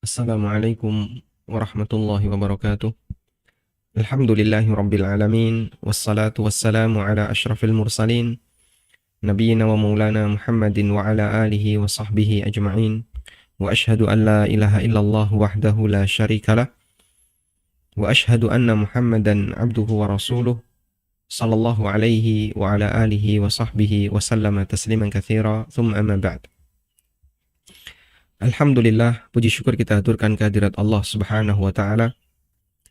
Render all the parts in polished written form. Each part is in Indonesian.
Assalamualaikum warahmatullahi wabarakatuh. Alhamdulillahi rabbil alamin. Wassalatu wassalamu ala ashrafil mursalin. Nabiyyina wa maulana Muhammadin wa ala alihi wa sahbihi ajma'in. Wa ashhadu an la ilaha illallah wahdahu la syarikalah. Wa ashhadu anna Muhammadan abduhu wa rasuluh. Sallallahu alaihi wa ala alihi wa sahbihi wa sallama tasliman katsira. Thumma amma ba'd. Alhamdulillah, puji syukur kita aturkan kehadirat Allah Subhanahu wa taala.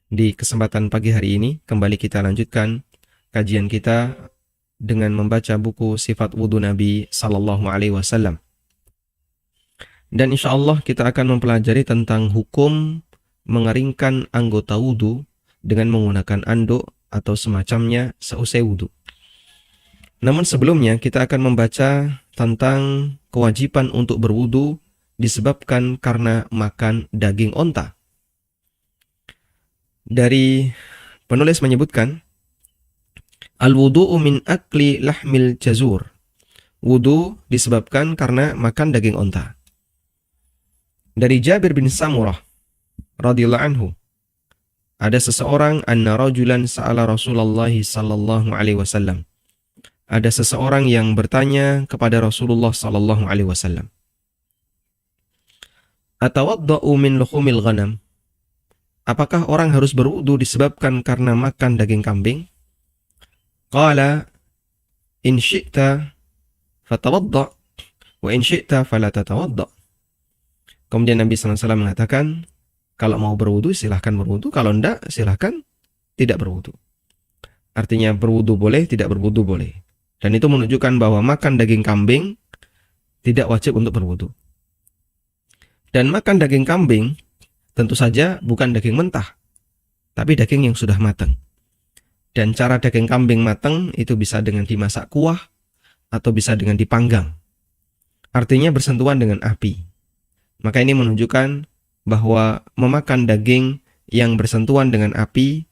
Di kesempatan pagi hari ini kembali kita lanjutkan kajian kita dengan membaca buku Sifat Wudu Nabi sallallahu alaihi wasallam. Dan insya Allah kita akan mempelajari tentang hukum mengeringkan anggota wudu dengan menggunakan anduk atau semacamnya seusai wudu. Namun sebelumnya kita akan membaca tentang kewajiban untuk berwudu disebabkan karena makan daging onta. Dari penulis menyebutkan, al-wudu'u min akli lahmil jazur. Wudu disebabkan karena makan daging onta. Dari Jabir bin Samurah radhiyallahu anhu, ada seseorang anna rajulan sa'ala Rasulullah sallallahu alaihi wasallam. Ada seseorang yang bertanya kepada Rasulullah sallallahu alaihi wasallam, atawadda'u min luhumil ghanam? Apakah orang harus berwudu disebabkan karena makan daging kambing? Qala in syi'ta fatawadda' wa in syi'ta fala tatawadda'. Kemudian Nabi SAW mengatakan, kalau mau berwudu silahkan berwudu, kalau enggak silahkan tidak berwudu. Artinya berwudu boleh, tidak berwudu boleh. Dan itu menunjukkan bahwa makan daging kambing tidak wajib untuk berwudu. Dan makan daging kambing tentu saja bukan daging mentah, tapi daging yang sudah matang. Dan cara daging kambing matang itu bisa dengan dimasak kuah atau bisa dengan dipanggang. Artinya bersentuhan dengan api. Maka ini menunjukkan bahwa memakan daging yang bersentuhan dengan api,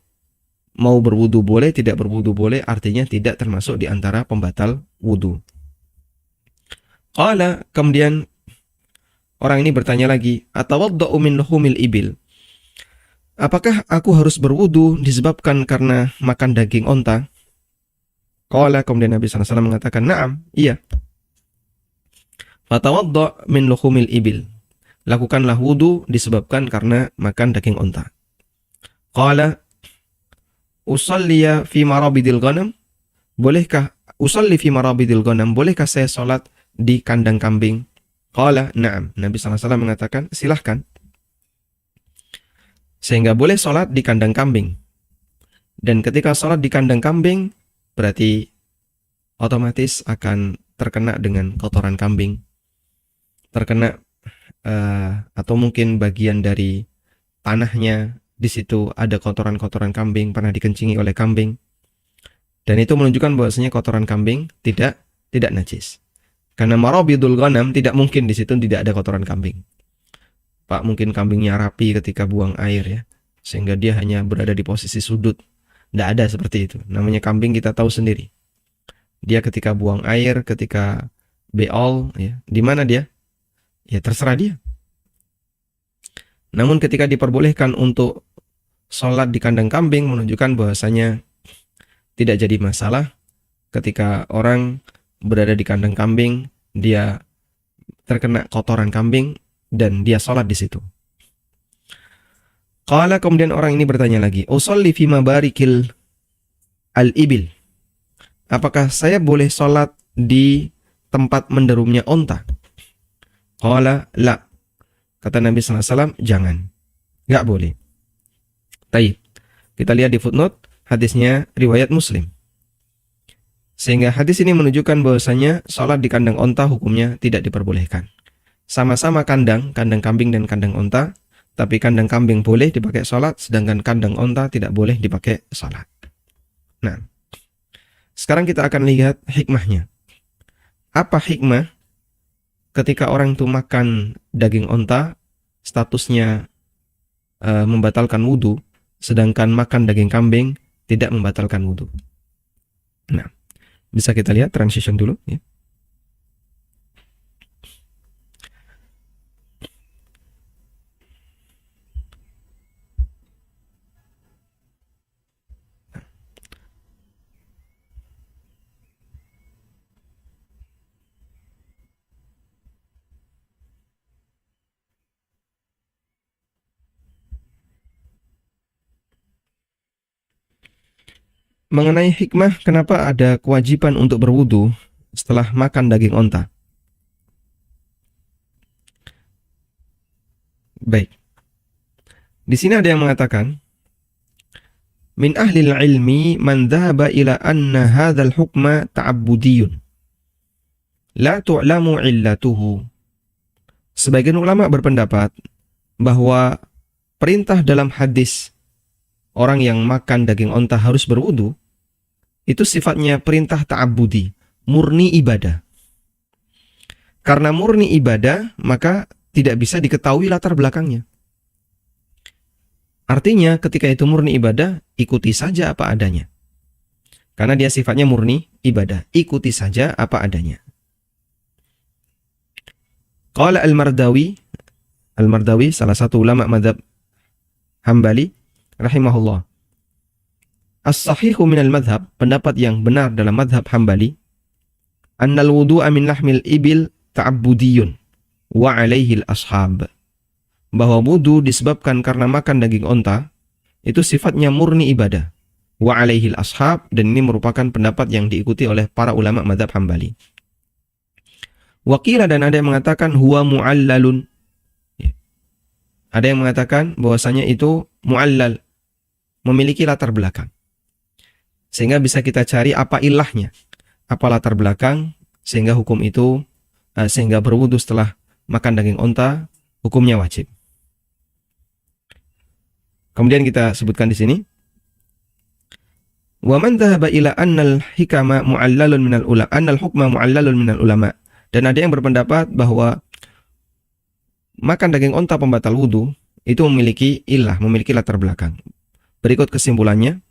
mau berwudu boleh, tidak berwudu boleh, artinya tidak termasuk di antara pembatal wudu. Qala, kemudian orang ini bertanya lagi, atawadda'u min luhumil ibil? Apakah aku harus berwudu disebabkan karena makan daging onta? Qala, kemudian Nabi SAW mengatakan, na'am, iya. Fatawadda' min luhumil ibil. Lakukanlah wudu disebabkan karena makan daging onta. Qala, usalliya fi marabidil ghanam? Bolehkah usalli fi marabidil ghanam? Bolehkah saya salat di kandang kambing? Qala, na'am. Nabi SAW mengatakan, silahkan. Sehingga boleh sholat di kandang kambing. Dan ketika sholat di kandang kambing, berarti otomatis akan terkena dengan kotoran kambing. Terkena atau mungkin bagian dari tanahnya, di situ ada kotoran-kotoran kambing, pernah dikencingi oleh kambing. Dan itu menunjukkan bahwasanya kotoran kambing tidak najis. Karena marabidul ghanam, tidak mungkin di situ tidak ada kotoran kambing. Pak, mungkin kambingnya rapi ketika buang air ya, sehingga dia hanya berada di posisi sudut. Tidak ada seperti itu. Namanya kambing kita tahu sendiri. Dia ketika buang air, ketika beol, ya, di mana dia? Ya terserah dia. Namun ketika diperbolehkan untuk sholat di kandang kambing, menunjukkan bahwasanya tidak jadi masalah ketika orang berada di kandang kambing, dia terkena kotoran kambing, dan dia sholat di situ. Qala, kemudian orang ini bertanya lagi, usolli fi mabarikil al-ibil? Apakah saya boleh sholat di tempat menderumnya onta? Qala, la. Kata Nabi SAW, jangan. Nggak boleh. Taib. Kita lihat di footnote, hadisnya riwayat Muslim. Sehingga hadis ini menunjukkan bahwasanya sholat di kandang onta hukumnya tidak diperbolehkan. Sama-sama kandang kambing dan kandang onta, tapi kandang kambing boleh dipakai sholat, sedangkan kandang onta tidak boleh dipakai sholat. Nah, sekarang kita akan lihat hikmahnya. Apa hikmah ketika orang itu makan daging onta, statusnya membatalkan wudu, sedangkan makan daging kambing tidak membatalkan wudu? Nah, bisa kita lihat transition dulu ya. mengenai hikmah kenapa ada kewajiban untuk berwudu setelah makan daging onta. Baik. Di sini ada yang mengatakan, min ahlil ilmi man dhahaba ila anna hadzal hukma ta'abbudiyun la tu'lamu illatuhu. Sebagian ulama berpendapat bahwa perintah dalam hadis orang yang makan daging onta harus berwudu itu sifatnya perintah ta'abbudi, murni ibadah. Karena murni ibadah, maka tidak bisa diketahui latar belakangnya. Artinya ketika itu murni ibadah, ikuti saja apa adanya. Karena dia sifatnya murni ibadah, ikuti saja apa adanya. Qala Al-Mardawi salah satu ulama mazhab Hambali rahimahullah. As-sahihu minal madhab, pendapat yang benar dalam madhab Hambali, annal wudu'a min lahmil ibil ta'abbudiyun wa alaihi al-ashab. Bahwa wudu disebabkan karena makan daging onta, itu sifatnya murni ibadah. Wa alaihi al-ashab, dan ini merupakan pendapat yang diikuti oleh para ulama madhab Hambali. Wakila, dan ada yang mengatakan huwa mu'allalun. Ada yang mengatakan bahwasanya itu mu'allal, memiliki latar belakang. Sehingga bisa kita cari apa ilahnya, apa latar belakang, sehingga hukum itu, sehingga berwudu setelah makan daging onta, hukumnya wajib. Kemudian kita sebutkan di sini, wa man dhahaba ila annal hikama mu'allalun minal ulama, annal hukma mu'allalun minal ulama. Dan ada yang berpendapat bahwa makan daging onta pembatal wudu itu memiliki ilah, memiliki latar belakang. Berikut kesimpulannya.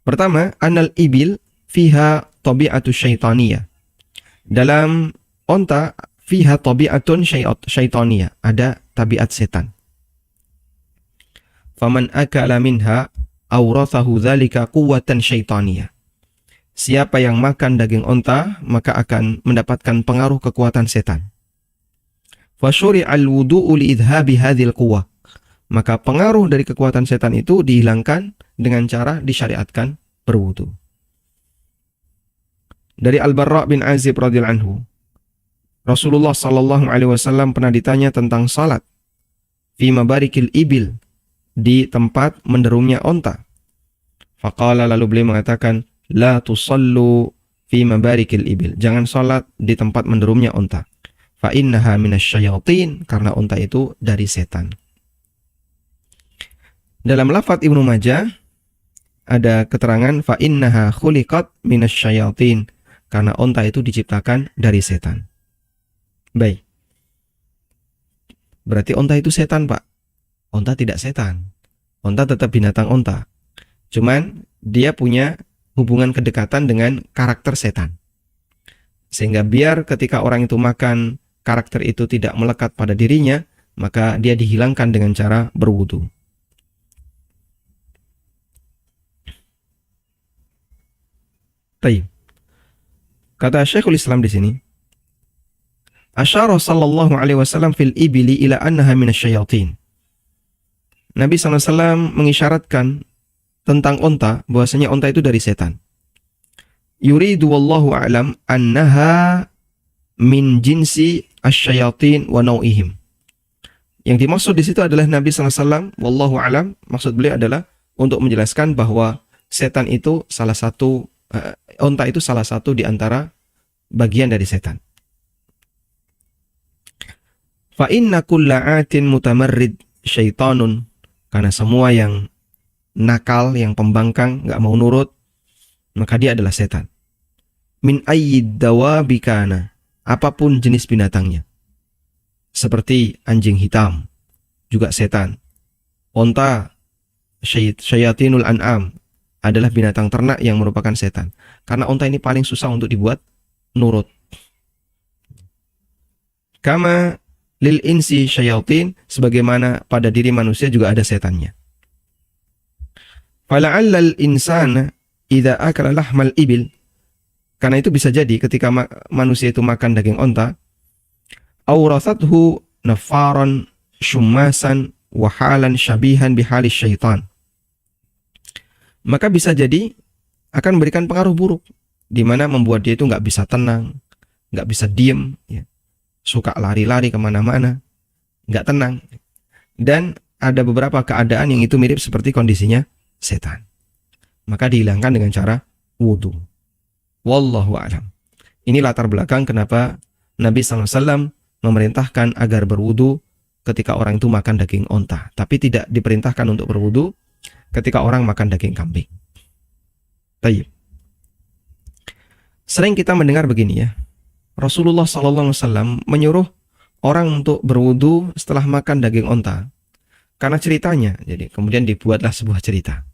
Pertama, annal ibil fiha tabi'atu syaitaniyah. Dalam onta fiha tabi'atun syaitaniyah, ada tabiat setan. Faman akala minha awrathahu dzalika quwwatan syaitaniyah. Siapa yang makan daging onta, maka akan mendapatkan pengaruh kekuatan setan. Fa syuri'al wudu'u li idhabi hadzal quwwah. Maka pengaruh dari kekuatan setan itu dihilangkan dengan cara disyariatkan berwudu. Dari Al-Barra bin Azib radhiyallahu anhu, Rasulullah sallallahu alaihi wasallam pernah ditanya tentang salat fi mabarikil ibil, di tempat menderumnya onta. Faqala, lalu beliau mengatakan, la tusallu fi mabarikil ibil. Jangan salat di tempat menderumnya onta. Fa innaha minasyayatin, karena onta itu dari setan. Dalam lafadz Ibnu Majah ada keterangan fa innaha khuliqat minasyayatin, karena onta itu diciptakan dari setan. Baik. Berarti onta itu setan, Pak. Onta tidak setan. Onta tetap binatang onta. Cuman dia punya hubungan kedekatan dengan karakter setan. Sehingga biar ketika orang itu makan, karakter itu tidak melekat pada dirinya, maka dia dihilangkan dengan cara berwudu. Taib. Kata Syekhul Islam di sini, asyara sallallahu alaihi wasallam fil ibili ila annaha minasyayatin. Nabi SAW mengisyaratkan tentang onta, bahwasanya onta itu dari setan. Yuridu wallahu a'lam annaha min jinsi asyayatin wa nau'ihim. Yang dimaksud di situ adalah Nabi SAW, wallahu a'lam, maksud beliau adalah untuk menjelaskan bahwa setan itu salah satu, onta itu salah satu di antara bagian dari setan. Fa inna kulla atin mutamarrid syaitanun, karena semua yang nakal, yang pembangkang, nggak mau nurut, maka dia adalah setan. Min ayyid dawabikana, apapun jenis binatangnya. Seperti anjing hitam, juga setan. Onta, syayatinul an'am, adalah binatang ternak yang merupakan setan. Karena onta ini paling susah untuk dibuat nurut. Kama lil insi syayatin, sebagaimana pada diri manusia juga ada setannya. Fala'allal insana idza akala lahmal ibil, karena itu bisa jadi ketika manusia itu makan daging onta, awrathathu nafaran syummasan wahalan syabihan bihalis syaitan. Maka bisa jadi akan memberikan pengaruh buruk, di mana membuat dia itu nggak bisa tenang, nggak bisa diem, ya. Suka lari-lari kemana-mana, nggak tenang. Dan ada beberapa keadaan yang itu mirip seperti kondisinya setan. Maka dihilangkan dengan cara wudhu. Wallahu a'lam. Ini latar belakang kenapa Nabi SAW memerintahkan agar berwudhu ketika orang itu makan daging onta, tapi tidak diperintahkan untuk berwudhu ketika orang makan daging kambing. Tayyib. Sering kita mendengar begini ya, Rasulullah SAW menyuruh orang untuk berwudu setelah makan daging onta. Karena ceritanya, jadi kemudian dibuatlah sebuah cerita.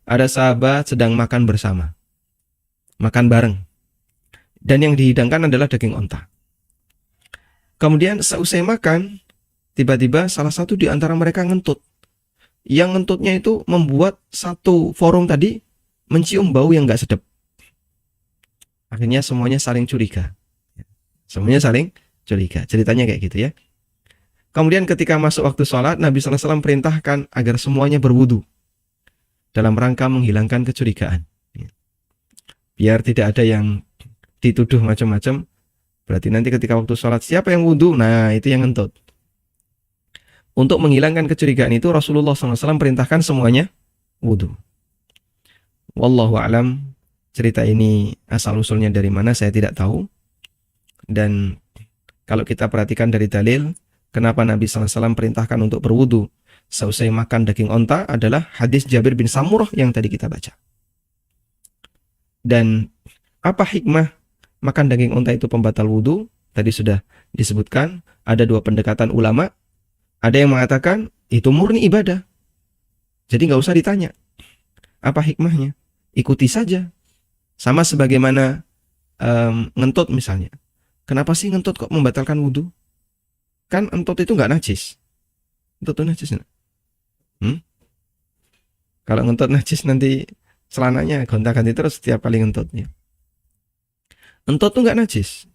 Ada sahabat sedang makan bersama, makan bareng, dan yang dihidangkan adalah daging onta. Kemudian seusai makan, tiba-tiba salah satu di antara mereka ngentut. Yang ngentutnya itu membuat satu forum tadi mencium bau yang gak sedap. Akhirnya semuanya saling curiga. Semuanya saling curiga. Ceritanya kayak gitu ya. Kemudian ketika masuk waktu sholat, Nabi SAW perintahkan agar semuanya berwudu dalam rangka menghilangkan kecurigaan. Biar tidak ada yang dituduh macam-macam. Berarti nanti ketika waktu sholat, siapa yang wudu? Nah, itu yang ngentut. Untuk menghilangkan kecurigaan itu, Rasulullah SAW perintahkan semuanya wudu. Wallahu a'lam. Cerita ini asal-usulnya dari mana saya tidak tahu. Dan kalau kita perhatikan dari dalil, kenapa Nabi SAW perintahkan untuk berwudu seusai makan daging onta adalah hadis Jabir bin Samurah yang tadi kita baca. Dan apa hikmah makan daging onta itu pembatal wudu? Tadi sudah disebutkan, ada dua pendekatan ulama. Ada yang mengatakan itu murni ibadah. Jadi nggak usah ditanya. Apa hikmahnya? Ikuti saja. Sama sebagaimana ngentut misalnya. Kenapa sih ngentut kok membatalkan wudu? Kan entut itu nggak najis. Entut itu najis nggak? Kalau ngentut najis nanti celananya gonta-ganti terus setiap kali ngentutnya. Entut itu nggak najis.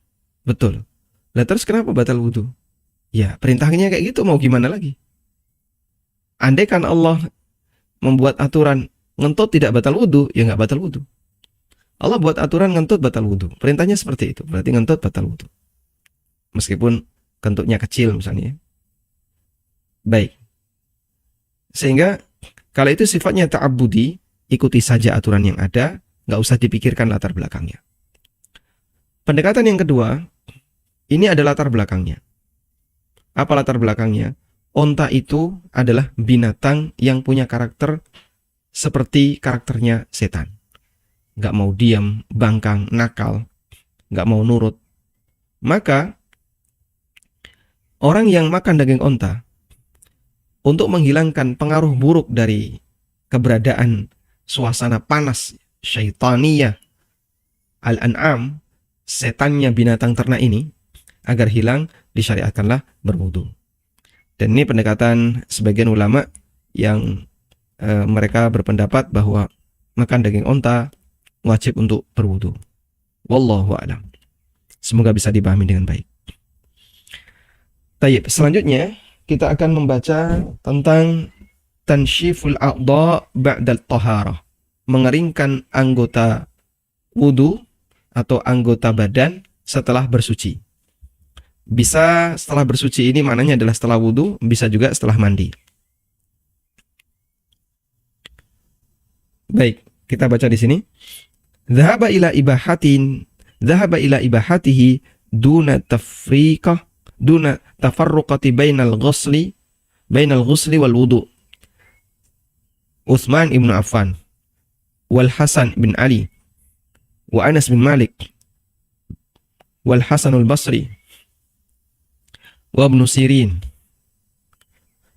Betul. Lah terus kenapa batal wudu? Ya perintahnya kayak gitu, mau gimana lagi? Andai kan Allah membuat aturan ngentut tidak batal wudu, ya nggak batal wudu. Allah buat aturan ngentut batal wudu. Perintahnya seperti itu. Berarti ngentut batal wudu. Meskipun kentutnya kecil misalnya. Baik. Sehingga kalau itu sifatnya ta'abbudi, ikuti saja aturan yang ada, nggak usah dipikirkan latar belakangnya. Pendekatan yang kedua, ini ada latar belakangnya. Apa latar belakangnya? Onta itu adalah binatang yang punya karakter seperti karakternya setan. Nggak mau diam, bangkang, nakal, nggak mau nurut. Maka orang yang makan daging onta, untuk menghilangkan pengaruh buruk dari keberadaan suasana panas syaitaniyah al-an'am, setannya binatang ternak ini, agar hilang, disyariatkanlah berwudu. Dan ini pendekatan sebagian ulama yang mereka berpendapat bahwa makan daging onta wajib untuk berwudu. Wallahu a'lam. Semoga bisa dipahami dengan baik. Tayyib, selanjutnya kita akan membaca tentang tanshiful a'dha ba'dal taharah, mengeringkan anggota wudu atau anggota badan setelah bersuci. Bisa setelah bersuci ini maknanya adalah setelah wudu, bisa juga setelah mandi. Baik, kita baca di sini. Dhahaba ila ibahatihi duna tafriqah duna tafarruqati bainal ghusli wal wudu. Utsman ibn Affan wal Hasan bin Ali wa Anas bin Malik wal Hasan al-Basri wa Ibnu Sirin.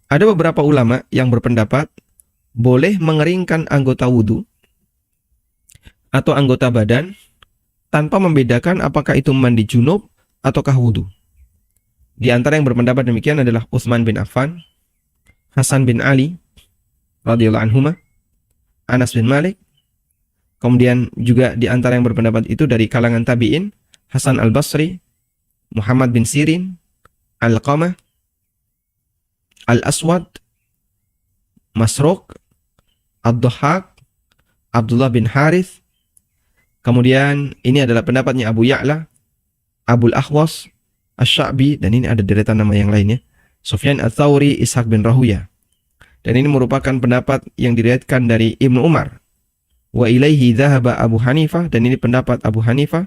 Ada beberapa ulama yang berpendapat boleh mengeringkan anggota wudu atau anggota badan tanpa membedakan apakah itu mandi junub ataukah wudu. Di antara yang berpendapat demikian adalah Utsman bin Affan, Hasan bin Ali radhiyallahu anhuma, Anas bin Malik. Kemudian juga di antara yang berpendapat itu dari kalangan tabi'in, Hasan al-Basri, Muhammad bin Sirin, Al-Qamah, Al-Aswad, Masruq, Ad-Dhahhak, Abdullah bin Harith. Kemudian ini adalah pendapatnya Abu Ya'la, Abul Ahwas, Asy-Sya'bi, dan ini ada deretan nama yang lainnya, Sufyan Ats-Tsauri, Ishaq bin Rahuya. Dan ini merupakan pendapat yang diriwayatkan dari Ibnu Umar. Wa ilaihi dzahaba Abu Hanifah, dan ini pendapat Abu Hanifah,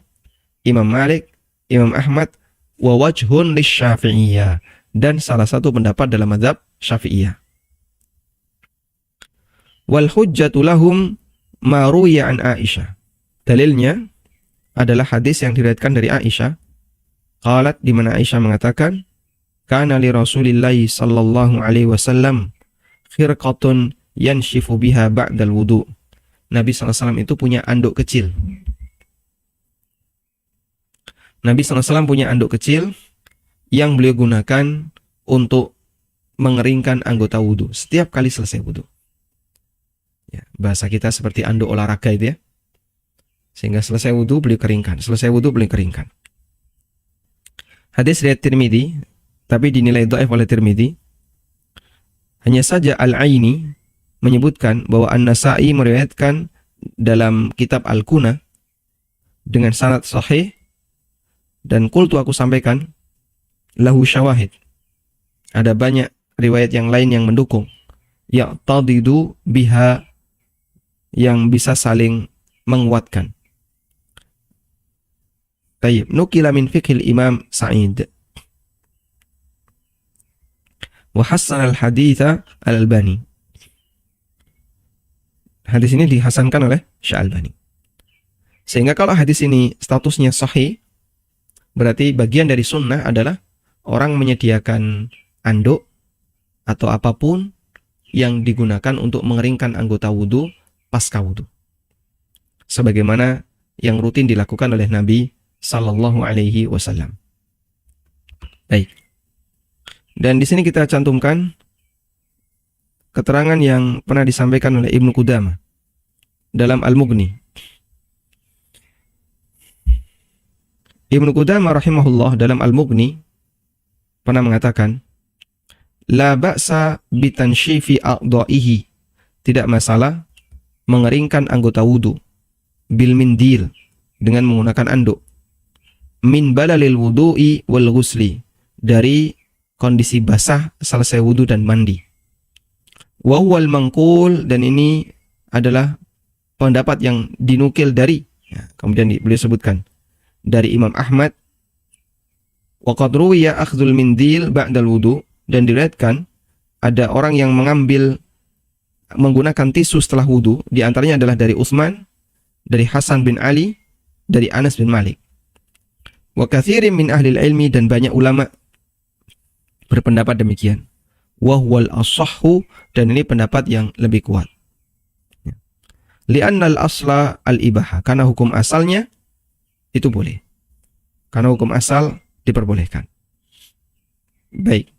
Imam Malik, Imam Ahmad, wa wajhun lisy-Syafi'iyah, dan salah satu pendapat dalam mazhab Syafi'iyah. Wal hujjatu lahum ma ruwiya an Aisyah. Dalilnya adalah hadis yang diriwayatkan dari Aisyah. Qalat, di mana Aisyah mengatakan, kana li Rasulillah sallallahu alaihi wasallam khirqatun yanshifu biha ba'dal wudu. Nabi SAW itu punya anduk kecil. Nabi SAW punya anduk kecil yang beliau gunakan untuk mengeringkan anggota wudu setiap kali selesai wudu. Ya, bahasa kita seperti anduk olahraga itu ya. Sehingga selesai wudu beliau keringkan, selesai wudu beliau keringkan. Hadis riwayat Tirmidzi, tapi dinilai dhaif oleh Tirmidzi. Hanya saja Al-Aini menyebutkan bahwa An-Nasa'i meriwayatkan dalam kitab Al-Kuna dengan sanad sahih, dan qultu, aku sampaikan, lahu syawahid, ada banyak riwayat yang lain yang mendukung, ya'tadidu biha, yang bisa saling menguatkan. Tayyib, nukila min fiqhil Imam Sa'id wa hassan al-haditha al-Albani. Hadis ini dihasankan oleh Syekh-Albani. Sehingga kalau hadis ini statusnya sahih, berarti bagian dari sunnah adalah orang menyediakan anduk atau apapun yang digunakan untuk mengeringkan anggota wudu pasca wudu, sebagaimana yang rutin dilakukan oleh Nabi Sallallahu Alaihi Wasallam. Baik. Dan di sini kita cantumkan keterangan yang pernah disampaikan oleh Ibnu Qudamah dalam Al-Mughni. Ibnu Qudamah rahimahullah dalam Al-Mughni pernah mengatakan, la ba'sa bitanshifi a'dha'ihi, tidak masalah mengeringkan anggota wudu, bil mindil, dengan menggunakan anduk, min balalil wudu'i wal ghusli, dari kondisi basah selesai wudu dan mandi. Wa huwal manqul, dan ini adalah pendapat yang dinukil dari, ya, kemudian beliau sebutkan dari Imam Ahmad. Wa qad ruwiya akhdhul mindil ba'dal wudu, dan diriwayatkan ada orang yang menggunakan tisu setelah wudu, di antaranya adalah dari Utsman, dari Hasan bin Ali, dari Anas bin Malik. Wa katsirin min ahli ilmi, dan banyak ulama berpendapat demikian. Wa huwal ashahhu, dan ini pendapat yang lebih kuat. Li'anna al-asla al-ibaha, karena hukum asalnya itu boleh. Karena hukum asal diperbolehkan. Baik.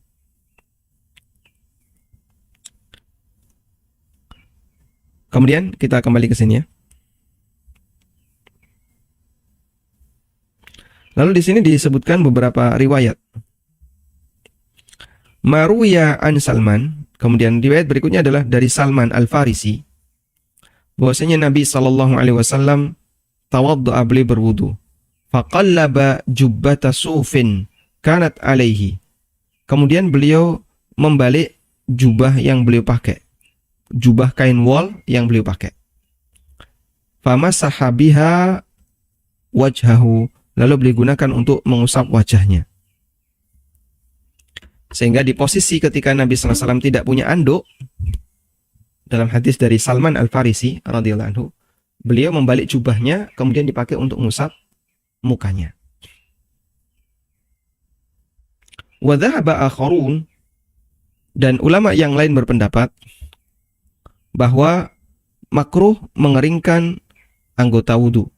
Kemudian kita kembali ke sini ya. Lalu di sini disebutkan beberapa riwayat. Maruya an Salman, kemudian riwayat berikutnya adalah dari Salman Al-Farisi, bahwasanya Nabi sallallahu alaihi wasallam tawaddu'a, beliau berwudu, faqallaba jubbata sufin kanat alaihi, kemudian beliau membalik jubah yang beliau pakai, jubah kain wol yang beliau pakai. Famasaha biha wajhahu, lalu beliau gunakan untuk mengusap wajahnya. Sehingga di posisi ketika Nabi SAW tidak punya anduk, dalam hadis dari Salman Al-Farisi radhiyallahu anhu, beliau membalik jubahnya kemudian dipakai untuk mengusap mukanya. Wa dhahaba akharun, dan ulama yang lain berpendapat bahwa makruh mengeringkan anggota wudu.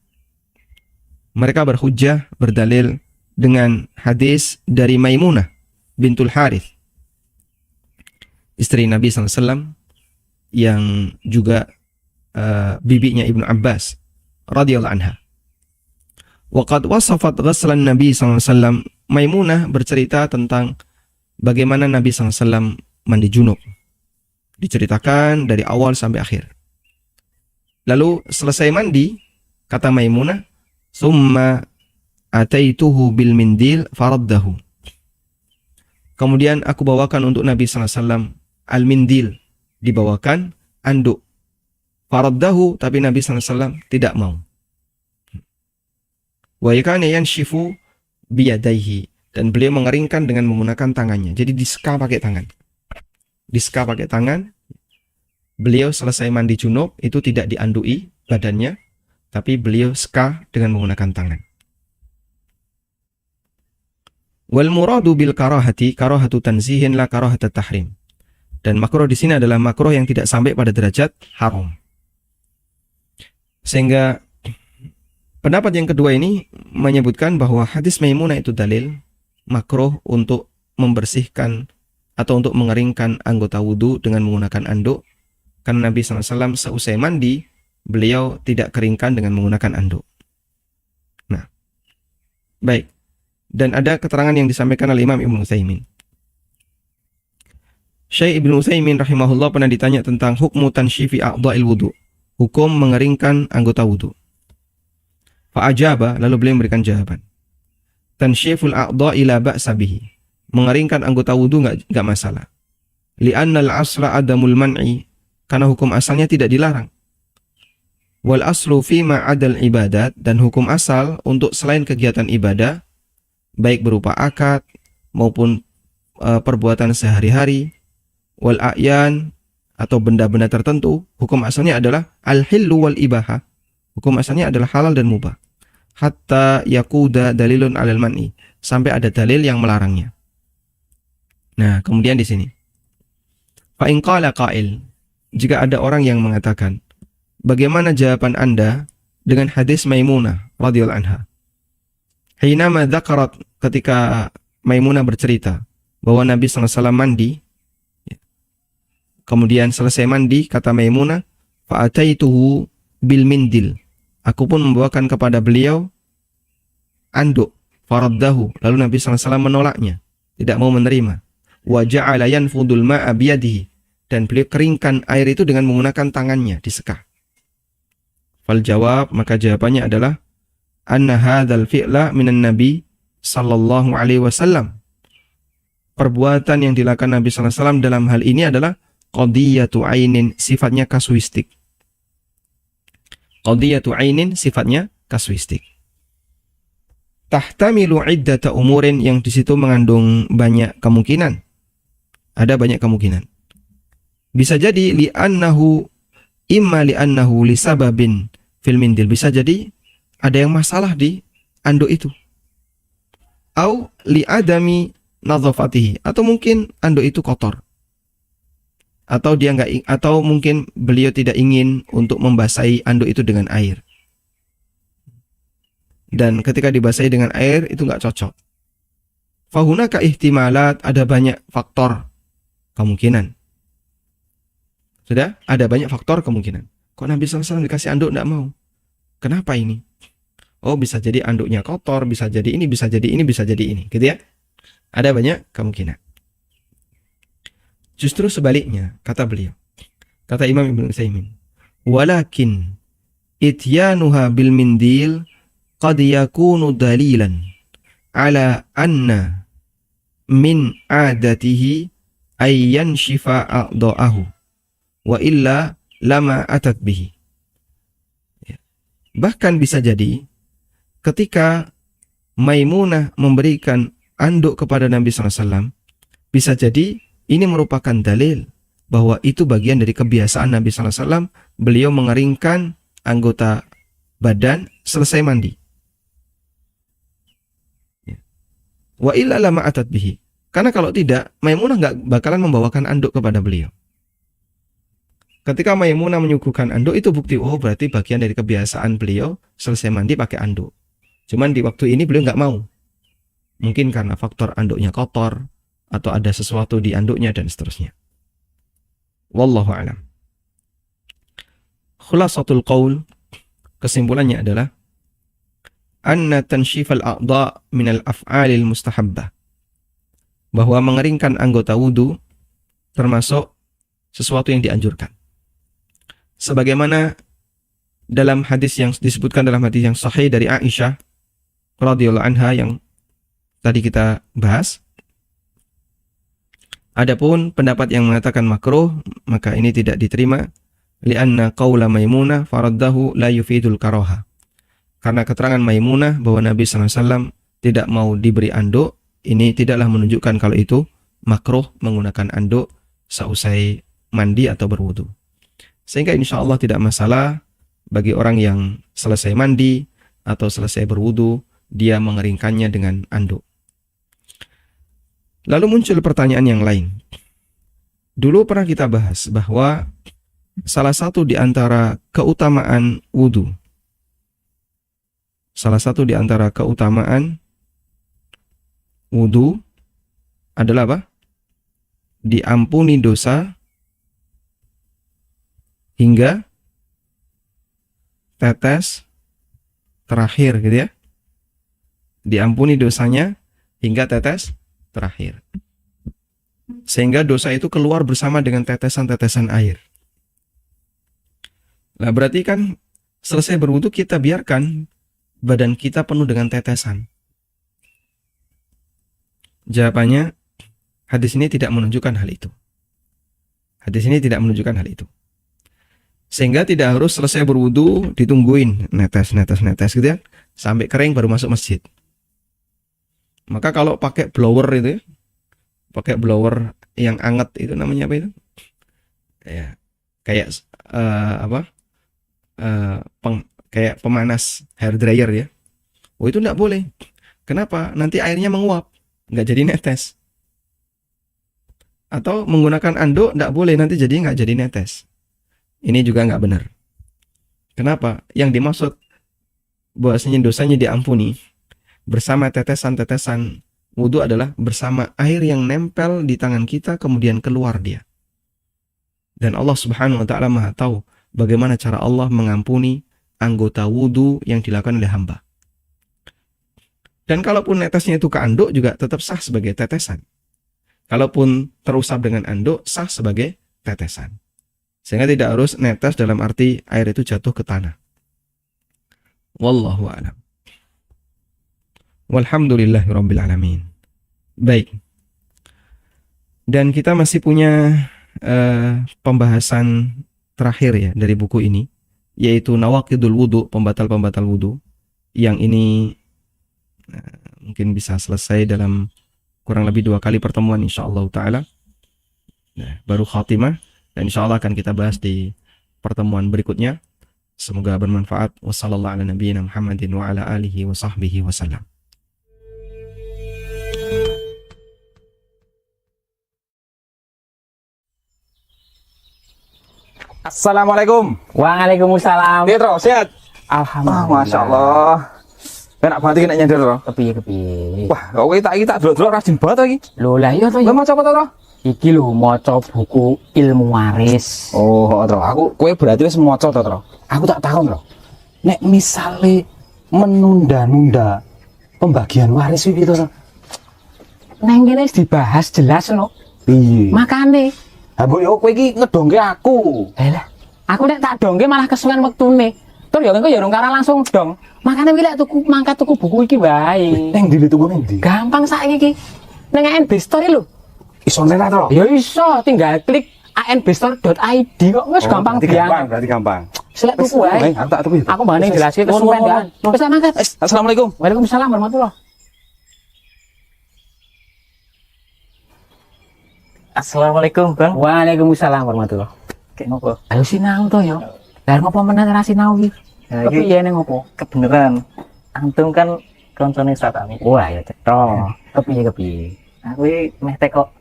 Mereka berhujjah, berdalil dengan hadis dari Maimunah bintul Harith, istri Nabi SAW, yang juga bibinya Ibnu Abbas radhiyallahu anha. Wa qad wasafat ghaslan Nabi SAW, Maimunah bercerita tentang bagaimana Nabi SAW mandi junub. Diceritakan dari awal sampai akhir. Lalu selesai mandi, kata Maimunah, "Tsumma ataituhu bil mindil faraddahu." Kemudian aku bawakan untuk Nabi sallallahu alaihi wasallam al-mindil, dibawakan anduk. Faraddahu, tapi Nabi sallallahu alaihi wasallam tidak mau. Wa yakana yanshifu biyadaihi, dan beliau mengeringkan dengan menggunakan tangannya. Jadi diska pakai tangan. Diska pakai tangan. Beliau selesai mandi junub itu tidak diandui badannya, tapi beliau ska dengan menggunakan tangan. Wal muradu bil karahati karahatu tanzihin la karahatu tahrim. Dan makruh di sini adalah makruh yang tidak sampai pada derajat haram. Sehingga pendapat yang kedua ini menyebutkan bahwa hadis Maimunah itu dalil makruh untuk membersihkan atau untuk mengeringkan anggota wudu dengan menggunakan anduk. Karena Nabi SAW seusai mandi, beliau tidak keringkan dengan menggunakan anduk. Nah, baik. Dan ada keterangan yang disampaikan oleh Imam Ibnu Utsaimin. Syekh Ibnu Utsaimin rahimahullah pernah ditanya tentang hukmu tansyifi a'dha'il wudu, hukum mengeringkan anggota wudu. Fa'ajaba, lalu beliau memberikan jawaban. Tansyiful a'dha'i la ba'sa bihi, mengeringkan anggota wudu enggak masalah. Li'anna al-asla adamul man'i, karena hukum asalnya tidak dilarang. Wal aslu fi ma'adal ibadat, dan hukum asal untuk selain kegiatan ibadah, baik berupa akad maupun perbuatan sehari-hari, wal a'yan atau benda-benda tertentu, hukum asalnya adalah al-hillu wal ibaha. Hukum asalnya adalah halal dan mubah. Hatta yakuda dalilun alal man'i, sampai ada dalil yang melarangnya. Nah, kemudian di sini. Fa in qala qail, jika ada orang yang mengatakan, bagaimana jawaban Anda dengan hadis Maimunah radhiyallahu anha? Hinama dzakarat, ketika Maimunah bercerita bahwa Nabi SAW mandi, kemudian selesai mandi, kata Maimunah, fa'ataituhu bil mindil, aku pun membawakan kepada beliau anduk, faraddahu, lalu Nabi SAW menolaknya, tidak mau menerima. Wa ja'ala yanfudul ma'a biyadihi, dan beliau keringkan air itu dengan menggunakan tangannya, diseka. Fal jawab, maka jawabannya adalah anna hadzal fi'la minan nabi sallallahu alaihi wasallam. Perbuatan yang dilakukan Nabi sallallahu alaihi wasallam dalam hal ini adalah qadiyatu ainin, sifatnya kasuistik. Qadiyatu ainin, sifatnya kasuistik. Tahtamilu iddata umurin, yang di situ mengandung banyak kemungkinan. Ada banyak kemungkinan. Bisa jadi li'annahu imma li'annahu lisababin fil mindil, bisa jadi ada yang masalah di anduk itu. Au li'adami nadhafatihi, atau mungkin anduk itu kotor. Atau atau mungkin beliau tidak ingin untuk membasahi anduk itu dengan air. Dan ketika dibasahi dengan air itu enggak cocok. Fahunaka ihtimalat, ada banyak faktor kemungkinan. Sudah, ada banyak faktor kemungkinan. Kok Nabi SAW dikasih anduk enggak mau? Kenapa ini? Oh, bisa jadi anduknya kotor, bisa jadi ini, bisa jadi ini, bisa jadi ini, gitu ya. Ada banyak kemungkinan. Justru sebaliknya, kata beliau. Kata Imam Ibnu Utsaimin, walakin ityanuha bil mindil qad yakunu dalilan ala anna min adatihi ay yanshifa a'dha'ahu wa illa lama atat bihi. Bahkan bisa jadi ketika Maimunah memberikan anduk kepada Nabi SAW, bisa jadi ini merupakan dalil bahwa itu bagian dari kebiasaan Nabi SAW, beliau mengeringkan anggota badan selesai mandi. Wa illa lama atat bihi. Karena kalau tidak, Maimunah nggak bakalan membawakan anduk kepada beliau. Ketika Maimunah menyuguhkan anduk, itu bukti, oh berarti bagian dari kebiasaan beliau selesai mandi pakai anduk. Cuman di waktu ini beliau nggak mau. Mungkin karena faktor anduknya kotor, atau ada sesuatu di anduknya, dan seterusnya. Wallahu a'lam. Khulasatul qaul, kesimpulannya adalah anna tanshifal a'dha' minal af'alil mustahabbah, bahwa mengeringkan anggota wudu termasuk sesuatu yang dianjurkan. Sebagaimana dalam hadis yang disebutkan dalam hadis yang sahih dari Aisyah radhiyallahu anha yang tadi kita bahas. Adapun pendapat yang mengatakan makruh, maka ini tidak diterima li'anna qaula Maimunah faraddahu la yufidul karaha. Karena keterangan Maimunah bahwa Nabi SAW tidak mau diberi anduk, ini tidaklah menunjukkan kalau itu makruh menggunakan anduk seusai mandi atau berwudu. Sehingga insya Allah tidak masalah bagi orang yang selesai mandi atau selesai berwudu, dia mengeringkannya dengan anduk. Lalu muncul pertanyaan yang lain. Dulu pernah kita bahas bahwa salah satu di antara keutamaan wudu, adalah apa? Diampuni dosa hingga tetes terakhir, gitu ya. Diampuni dosanya hingga tetes terakhir. Sehingga dosa itu keluar bersama dengan tetesan-tetesan air. Nah, berarti kan selesai berwudu kita biarkan badan kita penuh dengan tetesan. Jawabannya, hadis ini tidak menunjukkan hal itu. Sehingga tidak harus selesai berwudu ditungguin netes gitu ya, sampai kering baru masuk masjid. Maka kalau pakai blower itu ya, pakai blower yang anget itu namanya apa itu? Ya, kayak kayak pemanas hair dryer ya. Oh, itu enggak boleh. Kenapa? Nanti airnya menguap, nggak jadi netes. Atau menggunakan anduk enggak boleh, nanti nggak jadi netes. Ini juga nggak benar. Kenapa? Yang dimaksud bahwasanya dosanya diampuni bersama tetesan-tetesan wudu adalah bersama air yang nempel di tangan kita kemudian keluar dia. Dan Allah Subhanahu wa taala Maha tahu bagaimana cara Allah mengampuni anggota wudu yang dilakukan oleh hamba. Dan kalaupun netesnya itu ke anduk juga tetap sah sebagai tetesan. Kalaupun terusap dengan anduk sah sebagai tetesan. Sehingga tidak harus netes dalam arti air itu jatuh ke tanah. Wallahu a'lam. Walhamdulillahirabbil alamin. Baik. Dan kita masih punya pembahasan terakhir ya dari buku ini, yaitu nawaqidul wudu, pembatal-pembatal wudu. Yang ini mungkin bisa selesai dalam kurang lebih 2 kali pertemuan insyaallah taala. Nah, baru khatimah dan insyaallah akan kita bahas di pertemuan berikutnya. Semoga bermanfaat. Wassallallahu ala nabiyyina Muhammadin wa ala alihi wa sahbihi wasallam. Assalamualaikum. Waalaikumsalam. Pietro, sehat? Alhamdulillah. Masya Allah. Enak banget ini nyender loh. Kepiye. Wah, kok kita delok-delok rajin banget lagi. Lho lah iya to Lah ya. maca apa to? Iki lho maca buku ilmu waris. Oh, Tro. Kowe berarti wis maca to, Tro? Aku tak tahu lho. Nek misale menunda-nunda pembagian waris iki to. Neng kene wis dibahas jelas lho. Piye? Makane. Ha mbok yo kowe iki ngedongke aku. Lah, aku nek tak dongke malah kesuwen wektune. Tur ya engko ya urung kara langsung dong. Makane iki lek mangkat tuku buku iki wae. Neng ndi tuku ning ndi? Gampang saiki iki. Nang ANB Store lho. Iso nela, Tro? Ya iso, tinggal klik anbstore.id kok wis gampang gampang, berarti gampang. Selek tuku wae. Aku tak tuku. Aku mbane jelaske kesuwen kan. Wis tak mangkat. Assalamualaikum. Waalaikumsalam warahmatullahi. Assalamualaikum Bang. Waalaikumsalam warahmatullahi. Kayak ngopo? Ayo sinau to yo. Lah ngopo menan ra sinau iki? Ya, Kepiye ning ngopo? Kebeneran. Antum kan koncone satami. Wah ya cetro. Kepiye? Aku iki meh teko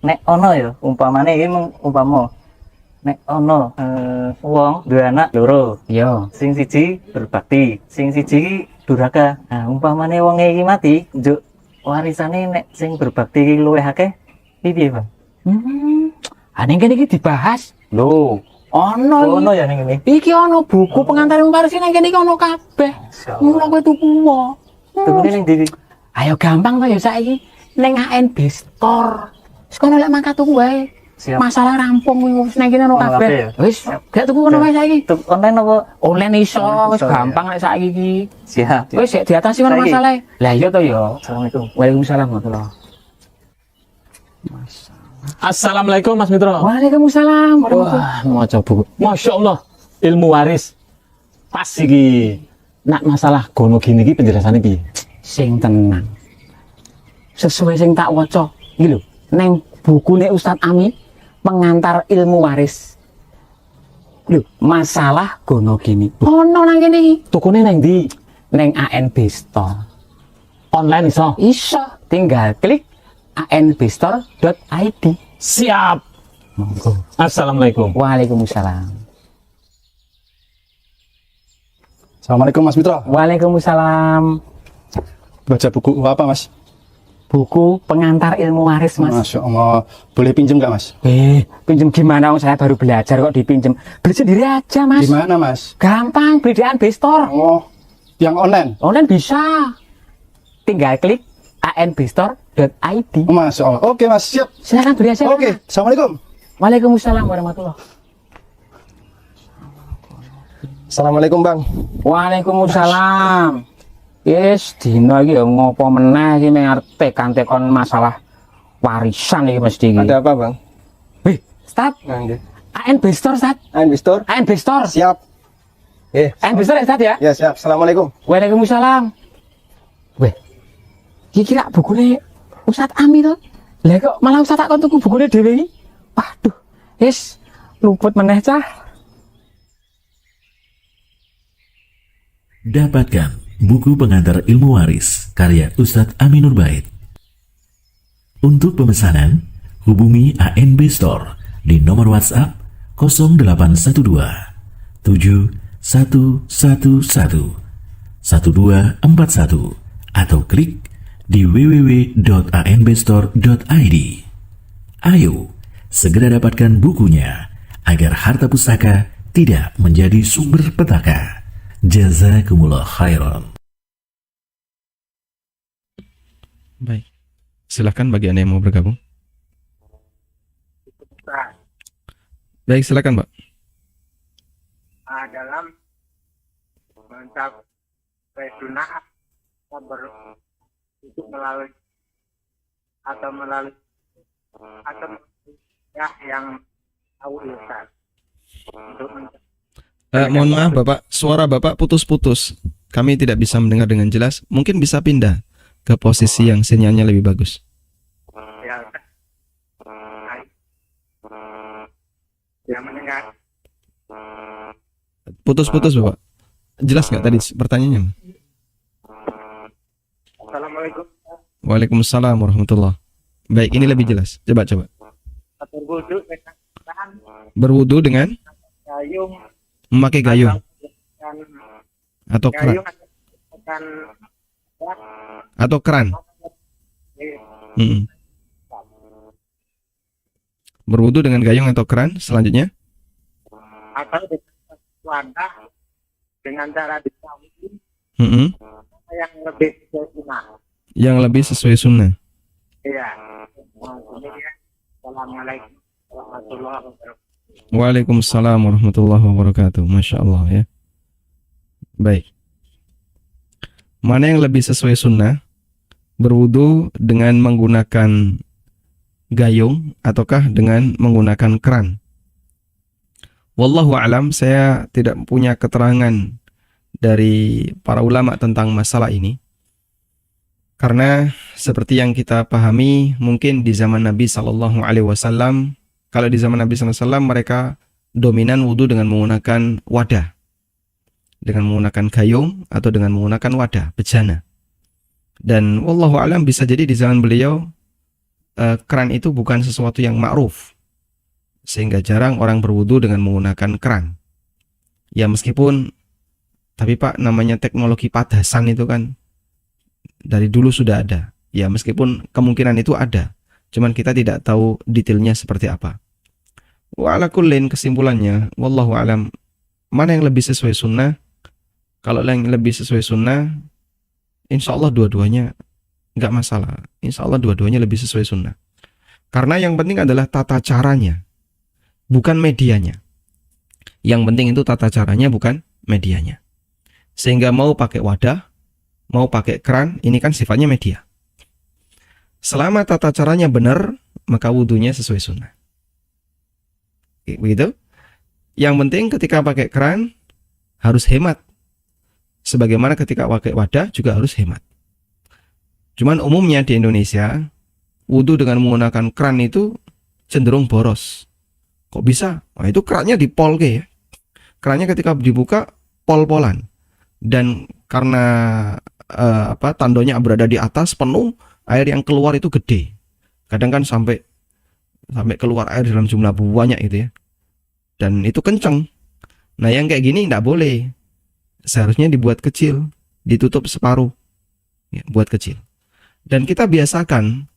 nek ono ya umpamane iki umpama nek ono wong duwe anak loro. Yo. Sing siji berbakti, sing siji durhaka. Nah, umpamane wong iki mati, njuk warisane nek sing berbakti iki luwih akeh, piye, Bang? Ning kene iki dibahas. Lho, Ono ono ya ning ngene. iki ono buku pengantar waris ning kene iki ono kabeh. Mula kowe tuku wae. Tukune ning ndi? Ayo gampang to ya saiki ning ANB Store. Wis kono lek mangkat tuku wae. Siap. Masalah rampung wis nang kene ono Ono kabeh ya? kabeh. Wis, gak tuku ono wae saiki. Tuh online apa? Online iso, wis Iso, gampang nek saiki iki. Siap. Wis sik diatasi ono Saiki. masalah. Lah iya to ya. Assalamualaikum. Waalaikumsalam warahmatullahi. Assalamualaikum Mas Mitro. Waalaikumsalam warahmatullahi. Wah, maca buku. Masya Allah, ilmu waris. Pas iki. Nak masalah gono gini iki penjelasannya piye? Sing tenang. Sesuai sing tak waca. Iki lho, neng bukune Ustadz Ami pengantar ilmu waris. Lho, masalah gono gini. Ono nang kene iki. Tukune nang ndi? Neng ANB Store. Online iso. Iso, tinggal klik anbstore.id. Siap. Monggo. Assalamualaikum. Waalaikumsalam. Assalamualaikum Mas Mitra. Waalaikumsalam. Baca buku apa Mas? Buku pengantar ilmu waris, Mas. Masya Allah. Boleh pinjem nggak Mas? Pinjem gimana? Wong saya baru belajar kok dipinjem. Beli sendiri aja, Mas. Di mana Mas? Gampang, beli di ANB Store. Oh, yang online. Online bisa. Tinggal klik anbstore.id. Masya Allah. Oke Mas, siap. Silakan beli aja. Oke, Assalamualaikum. Waalaikumsalam warahmatullahi. Assalamualaikum Bang. Waalaikumsalam. Yes, dino iki ya ngopo meneh iki meng arep tekan-tekon masalah warisan iki mesti iki. Ada apa Bang? Wih, Start. Nggih. ANB Store, Start. Investor. ANB Store. Siap. ANB Store ya, Start ya? Ya siap. Assalamualaikum. Waalaikumsalam. Weh, iki kira bukune Ustadz Ami to. Lah kok malah Ustadz tak kon tuku bukune dhewe iki. Waduh, wis luput meneh cah. Dapatkan buku pengantar ilmu waris karya Ustadz Aminur Bait. Untuk pemesanan, hubungi ANB Store di nomor WhatsApp 0812 7111 1241 atau klik di www.anbstore.id. Ayo, segera dapatkan bukunya agar harta pustaka tidak menjadi sumber petaka. Jazakumullah khairan. Baik. Silakan bagi Anda yang mau bergabung. Baik, silakan, Pak. Dalam mencapai sunnah itu melalui atau ya yang tahu Ustaz untuk Mohon maaf Bapak, suara Bapak putus-putus. Kami tidak bisa mendengar dengan jelas. Mungkin bisa pindah ke posisi yang sinyalnya lebih bagus. ya yang mendengar. Putus-putus Bapak. Jelas nggak tadi pertanyaannya? Assalamualaikum. Waalaikumsalam warahmatullahi. Baik, ini lebih jelas. Coba. Berwudu dengan Berwudu dengan gayung memakai gayung atau keran gayung akan atau keran. Mm-mm. Berwudu dengan gayung atau keran. Selanjutnya, atau dengan wadah dengan cara dikawin Mm-mm. yang lebih sunnah. Yang lebih sesuai sunnah. Iya. Demikian. Assalamualaikum warahmatullahi wabarakatuh. Waalaikumsalam warahmatullahi wabarakatuh. Masya Allah ya. Baik. Mana yang lebih sesuai sunnah? Berwudu dengan menggunakan gayung ataukah dengan menggunakan keran? Wallahu alam, saya tidak punya keterangan dari para ulama tentang masalah ini. Karena seperti yang kita pahami, mungkin di zaman Nabi Sallallahu Alaihi Wasallam, kalau di zaman Nabi Sallallahu Alaihi Wasallam mereka dominan wudu dengan menggunakan wadah, dengan menggunakan gayung atau dengan menggunakan wadah bejana. Dan wallahu alam bisa jadi di zaman beliau keran itu bukan sesuatu yang ma'ruf, sehingga jarang orang berwudu dengan menggunakan keran. Ya meskipun, tapi Pak, namanya teknologi padasan itu kan dari dulu sudah ada. Ya meskipun kemungkinan itu ada, cuman kita tidak tahu detailnya seperti apa. Wa ala kullin, kesimpulannya wallahu alam, mana yang lebih sesuai sunnah? Kalau yang lebih sesuai sunnah, insya Allah dua-duanya nggak masalah. Insya Allah dua-duanya lebih sesuai sunnah. Karena yang penting adalah tata caranya, bukan medianya. Yang penting itu tata caranya, bukan medianya. Sehingga mau pakai wadah, mau pakai keran, ini kan sifatnya media. Selama tata caranya benar, maka wudhunya sesuai sunnah. Begitu. Yang penting ketika pakai keran harus hemat. Sebagaimana ketika pakai wadah juga harus hemat. Cuman umumnya di Indonesia, wudhu dengan menggunakan keran itu cenderung boros. Kok bisa? Nah, itu kerannya dipolke ya. Kerannya ketika dibuka pol-polan. Dan karena tandonya berada di atas penuh, air yang keluar itu gede. Kadang kan sampai keluar air dalam jumlah banyak itu ya. Dan itu kenceng. Nah, yang kayak gini enggak boleh. Seharusnya dibuat kecil, ditutup separuh. Ya, buat kecil. Dan kita biasakan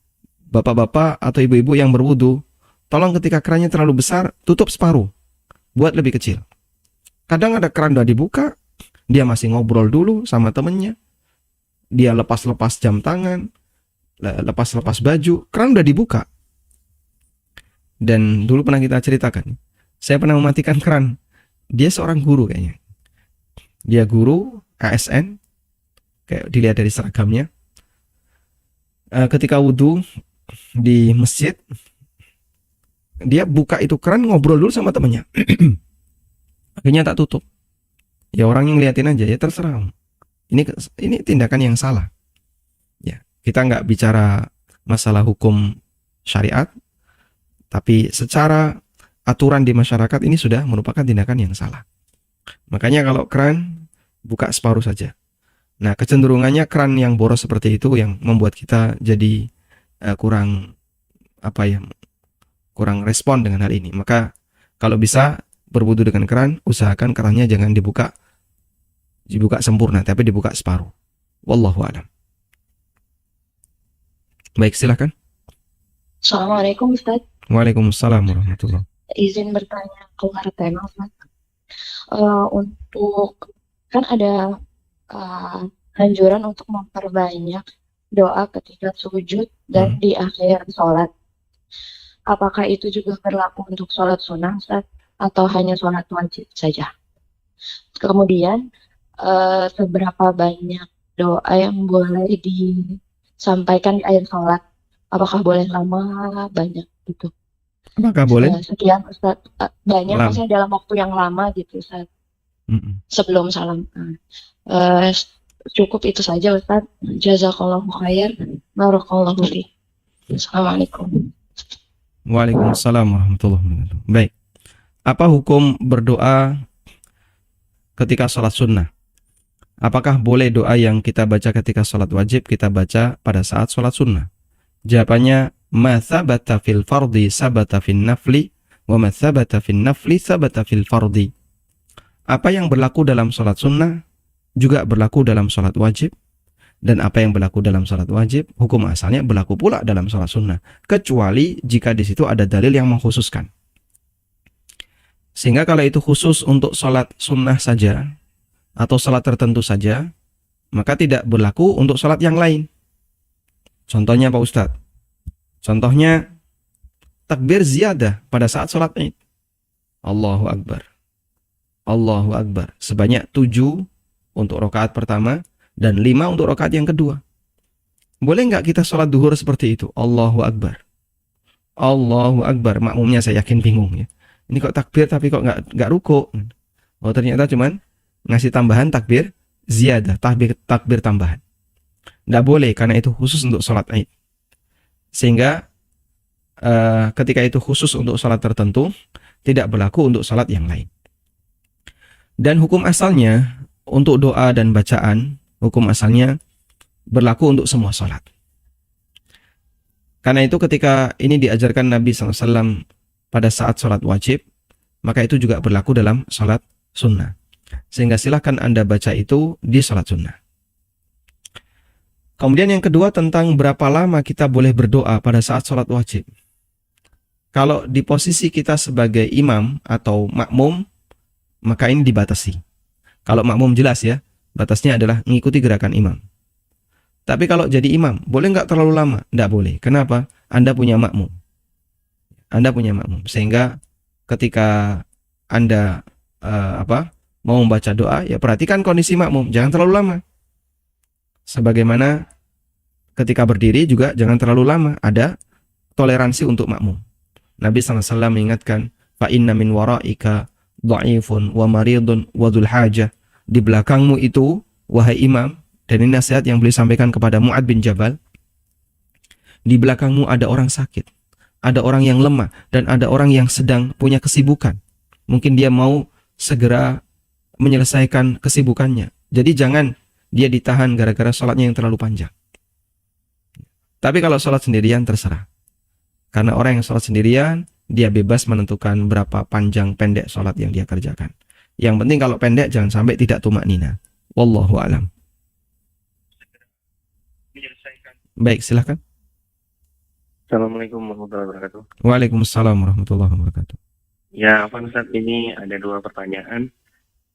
bapak-bapak atau ibu-ibu yang berwudu, tolong ketika kerannya terlalu besar, tutup separuh. Buat lebih kecil. Kadang ada keran udah dibuka, dia masih ngobrol dulu sama temennya. Dia lepas-lepas jam tangan, lepas-lepas baju, keran udah dibuka. Dan dulu pernah kita ceritakan, saya pernah mematikan keran. Dia seorang guru kayaknya. Dia guru ASN, kayak dilihat dari seragamnya. Ketika wudhu di masjid, dia buka itu keran, ngobrol dulu sama temennya. Akhirnya tak tutup. Ya orang yang ngeliatin aja, ya terserah. Ini tindakan yang salah. Ya, kita nggak bicara masalah hukum syariat, tapi secara aturan di masyarakat ini sudah merupakan tindakan yang salah. Makanya kalau keran buka separuh saja. Nah, kecenderungannya keran yang boros seperti itu yang membuat kita jadi kurang respon dengan hal ini. Maka kalau bisa berwudu dengan keran, usahakan kerannya jangan dibuka sempurna, tapi dibuka separuh. Wallahu a'lam. Baik, silakan. Assalamualaikum Ustaz. Waalaikumsalam warahmatullahi. Izin bertanya keluar tema Ustaz. Untuk kan ada anjuran untuk memperbanyak doa ketika sujud dan di akhir sholat. Apakah itu juga berlaku untuk sholat sunnah Ustaz? Atau hanya sholat wajib saja? Kemudian seberapa banyak doa yang boleh disampaikan di akhir sholat? Apakah boleh lama, banyak gitu? Apakah boleh? Sekian Ustaz, banyak Lama. maksudnya dalam waktu yang lama gitu Ustaz, sebelum salam. Cukup itu saja Ustaz. Jazakallahu khair. Barakallahu fiik. Assalamualaikum. Waalaikumsalam warahmatullahi wabarakatuh. Baik. Apa hukum berdoa ketika sholat sunnah? Apakah boleh doa yang kita baca ketika sholat wajib kita baca pada saat sholat sunnah? Jawabannya, ma thabata fil fardi sabata fin nafli, wa ma thabata fin nafli sabata fil fardi. Apa yang berlaku dalam sholat sunnah juga berlaku dalam sholat wajib, dan apa yang berlaku dalam sholat wajib, hukum asalnya berlaku pula dalam sholat sunnah, kecuali jika di situ ada dalil yang mengkhususkan. Sehingga kalau itu khusus untuk sholat sunnah saja, atau sholat tertentu saja, maka tidak berlaku untuk sholat yang lain. Contohnya Pak Ustadz, contohnya takbir ziyadah pada saat sholat Id. Allahu Akbar, Allahu Akbar, sebanyak 7 untuk rakaat pertama dan 5 untuk rakaat yang kedua. Boleh nggak kita sholat duhur seperti itu? Allahu Akbar, Allahu Akbar. Makmumnya saya yakin bingung ya. Ini kok takbir tapi kok nggak ruku? Oh ternyata cuman ngasih tambahan takbir ziyadah, takbir tambahan. Nggak boleh karena itu khusus untuk sholat Id. Sehingga ketika itu khusus untuk sholat tertentu, tidak berlaku untuk sholat yang lain. Dan hukum asalnya untuk doa dan bacaan, hukum asalnya berlaku untuk semua sholat. Karena itu ketika ini diajarkan Nabi SAW pada saat sholat wajib, maka itu juga berlaku dalam sholat sunnah. Sehingga silahkan Anda baca itu di sholat sunnah. Kemudian yang kedua tentang berapa lama kita boleh berdoa pada saat sholat wajib. Kalau di posisi kita sebagai imam atau makmum, maka ini dibatasi. Kalau makmum jelas ya, batasnya adalah mengikuti gerakan imam. Tapi kalau jadi imam, boleh nggak terlalu lama? Nggak boleh. Kenapa? Anda punya makmum. Anda punya makmum. Sehingga ketika Anda mau membaca doa, ya perhatikan kondisi makmum, jangan terlalu lama. Sebagaimana ketika berdiri juga jangan terlalu lama, ada toleransi untuk makmum. Nabi SAW mengingatkan, fa inna min waraika dha'ifun wa maridun wa dzul hajah. Di belakangmu itu, wahai imam, dan ini nasihat yang beliau sampaikan kepada Mu'ad bin Jabal, di belakangmu ada orang sakit, ada orang yang lemah, dan ada orang yang sedang punya kesibukan. Mungkin dia mau segera menyelesaikan kesibukannya. Jadi jangan dia ditahan gara-gara sholatnya yang terlalu panjang. Tapi kalau sholat sendirian terserah. Karena orang yang sholat sendirian, dia bebas menentukan berapa panjang pendek sholat yang dia kerjakan. Yang penting kalau pendek jangan sampai tidak tumaknina. Wallahu alam. Baik, silakan. Assalamualaikum warahmatullahi wabarakatuh. Waalaikumsalam warahmatullahi wabarakatuh. Ya, Pak Ustadz, ini ada dua pertanyaan.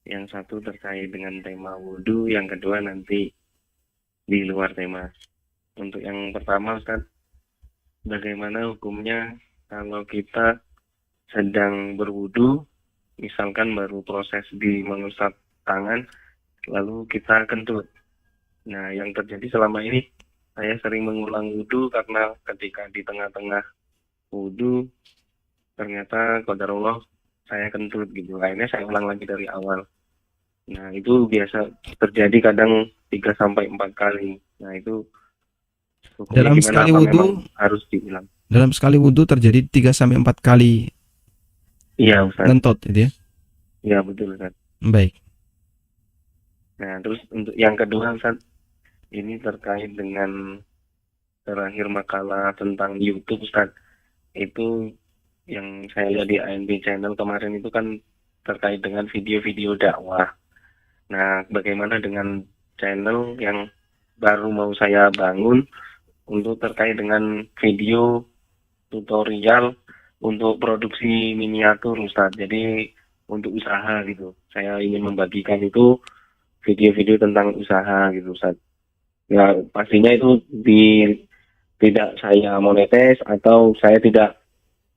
Yang satu terkait dengan tema wudhu, yang kedua nanti di luar tema. Untuk yang pertama, Ustadz, bagaimana hukumnya kalau kita sedang berwudhu, misalkan baru proses di mengusap tangan, lalu kita kentut. Nah, yang terjadi selama ini, saya sering mengulang wudhu karena ketika di tengah-tengah wudhu, ternyata qadarullah saya kentut gitu. Akhirnya saya ulang lagi dari awal. Nah, itu biasa terjadi kadang 3-4 kali. Nah, itu hukumnya Dalam gimana? sekali Apa wudhu, memang harus diulang? dalam sekali wudhu terjadi 3-4 kali Iya, Ustaz. ngentot gitu ya. Iya, betul, Ustaz. Baik. Nah, terus untuk yang kedua, Ustaz, ini terkait dengan terakhir makalah tentang YouTube, Ustaz. Itu yang saya lihat di ANB channel kemarin itu kan terkait dengan video-video dakwah. Nah, bagaimana dengan channel yang baru mau saya bangun untuk terkait dengan video tutorial untuk produksi miniatur, Ustaz. Jadi untuk usaha gitu. Saya ingin membagikan itu video-video tentang usaha gitu, Ustaz. Ya, pastinya itu tidak saya monetis atau saya tidak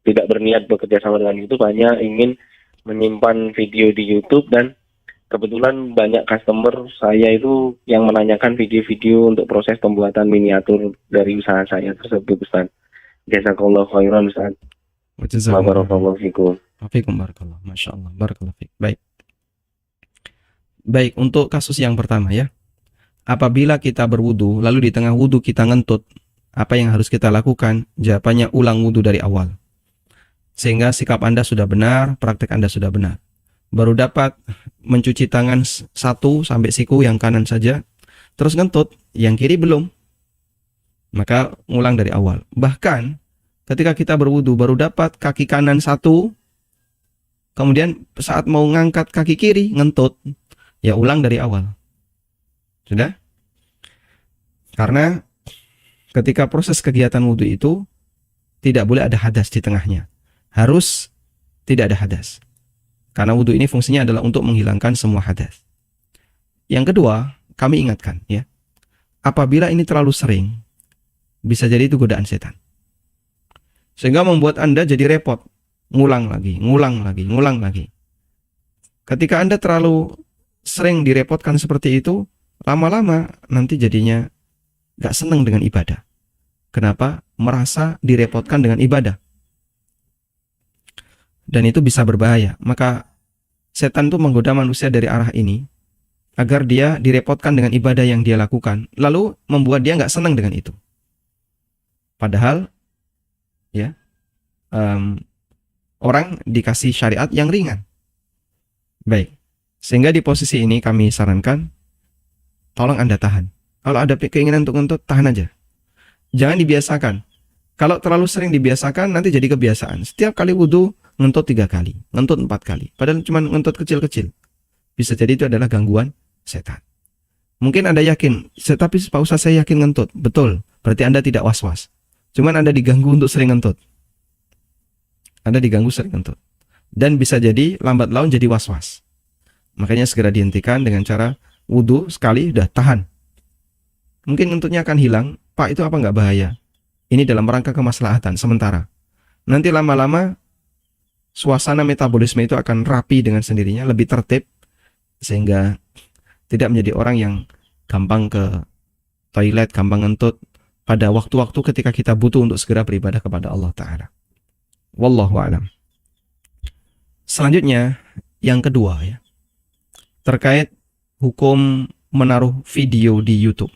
berniat bekerja sama dengan YouTube, hanya ingin menyimpan video di YouTube, dan kebetulan banyak customer saya itu yang menanyakan video-video untuk proses pembuatan miniatur dari usaha saya tersebut, Ustaz. Jazakallahu khairan, Ustaz. Wa barakallahu fikum. Waalaikumsalam barakallah. Masya Allah. Barakallah fiik. Baik. Baik, untuk kasus yang pertama ya. Apabila kita berwudu, lalu di tengah wudu kita ngentut, apa yang harus kita lakukan? Jawabannya ulang wudu dari awal. Sehingga sikap Anda sudah benar, praktek Anda sudah benar. Baru dapat mencuci tangan satu sampai siku yang kanan saja, terus ngentut, yang kiri belum. Maka ngulang dari awal. Bahkan ketika kita berwudu baru dapat kaki kanan satu, kemudian saat mau ngangkat kaki kiri ngentut, ya ulang dari awal. Sudah? Karena ketika proses kegiatan wudu itu tidak boleh ada hadas di tengahnya. Harus tidak ada hadas. Karena wudu ini fungsinya adalah untuk menghilangkan semua hadas. Yang kedua, kami ingatkan ya. Apabila ini terlalu sering, bisa jadi itu godaan setan. Sehingga membuat Anda jadi repot. Ngulang lagi. Ketika Anda terlalu sering direpotkan seperti itu, lama-lama nanti jadinya gak senang dengan ibadah. Kenapa? Merasa direpotkan dengan ibadah. Dan itu bisa berbahaya. Maka setan itu menggoda manusia dari arah ini agar dia direpotkan dengan ibadah yang dia lakukan, lalu membuat dia gak senang dengan itu. Padahal ya orang dikasih syariat yang ringan. Baik. Sehingga di posisi ini kami sarankan, tolong Anda tahan. Kalau ada keinginan untuk ngentut, tahan aja. Jangan dibiasakan. Kalau terlalu sering dibiasakan, nanti jadi kebiasaan. Setiap kali wudhu, ngentut 3 kali, ngentut 4 kali. Padahal cuma ngentut kecil-kecil. Bisa jadi itu adalah gangguan setan. Mungkin Anda yakin, tapi Pak Ustaz saya yakin ngentut. Betul, berarti Anda tidak was-was. Cuman Anda diganggu untuk sering ngentut. Anda diganggu sering ngentut. Dan bisa jadi lambat laun jadi was-was. Makanya segera dihentikan dengan cara wudhu sekali, udah tahan. Mungkin ngentutnya akan hilang. Pak, itu apa nggak bahaya? Ini dalam rangka kemaslahatan sementara. nanti lama-lama suasana metabolisme itu akan rapi dengan sendirinya, lebih tertib, sehingga tidak menjadi orang yang gampang ke toilet, gampang ngentut pada waktu-waktu ketika kita butuh untuk segera beribadah kepada Allah Ta'ala. Wallahu a'lam. Selanjutnya, yang kedua ya, terkait hukum menaruh video di YouTube.